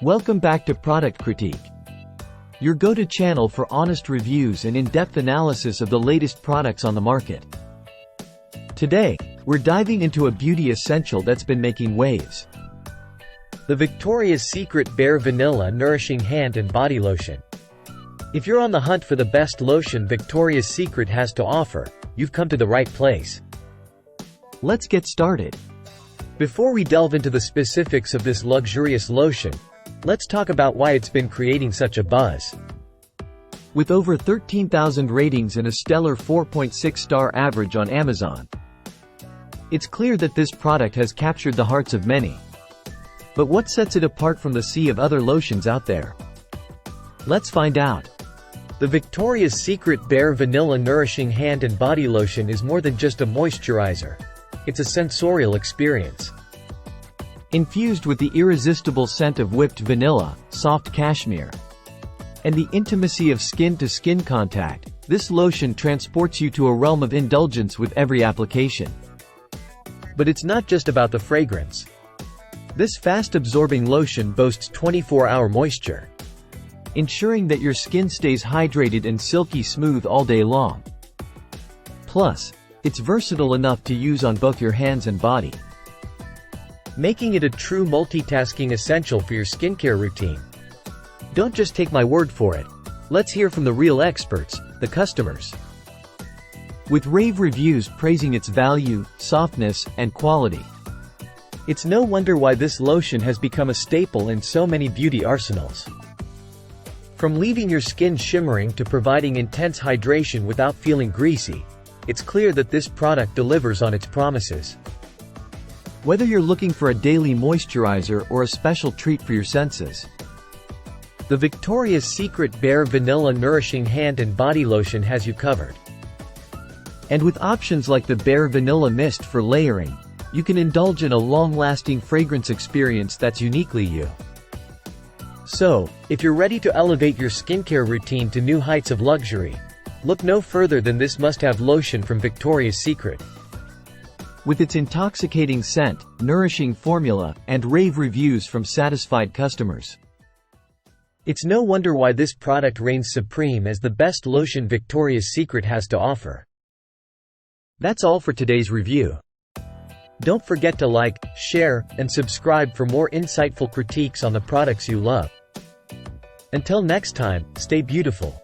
Welcome back to Product Critique, your go-to channel for honest reviews and in-depth analysis of the latest products on the market. Today, we're diving into a beauty essential that's been making waves. The Victoria Secret Bare Vanilla Nourishing Hand and Body Lotion. If you're on the hunt for the best lotion Victoria's Secret has to offer, you've come to the right place. Let's get started. Before we delve into the specifics of this luxurious lotion, let's talk about why it's been creating such a buzz. With over 13,000 ratings and a stellar 4.6-star average on Amazon, it's clear that this product has captured the hearts of many. But what sets it apart from the sea of other lotions out there? Let's find out. The Victoria's Secret Bare Vanilla Nourishing Hand and Body Lotion is more than just a moisturizer. It's a sensorial experience. Infused with the irresistible scent of whipped vanilla, soft cashmere, and the intimacy of skin-to-skin contact, this lotion transports you to a realm of indulgence with every application. But it's not just about the fragrance. This fast-absorbing lotion boasts 24-hour moisture, ensuring that your skin stays hydrated and silky smooth all day long. Plus, it's versatile enough to use on both your hands and body, making it a true multitasking essential for your skincare routine. Don't just take my word for it. Let's hear from the real experts, the customers. With rave reviews praising its value, softness, and quality, it's no wonder why this lotion has become a staple in so many beauty arsenals. From leaving your skin shimmering to providing intense hydration without feeling greasy, it's clear that this product delivers on its promises. Whether you're looking for a daily moisturizer or a special treat for your senses, the Victoria's Secret Bare Vanilla Nourishing Hand and Body Lotion has you covered. And with options like the Bare Vanilla Mist for layering, you can indulge in a long-lasting fragrance experience that's uniquely you. So, if you're ready to elevate your skincare routine to new heights of luxury, look no further than this must-have lotion from Victoria's Secret. With its intoxicating scent, nourishing formula, and rave reviews from satisfied customers, it's no wonder why this product reigns supreme as the best lotion Victoria's Secret has to offer. That's all for today's review. Don't forget to like, share, and subscribe for more insightful critiques on the products you love. Until next time, stay beautiful.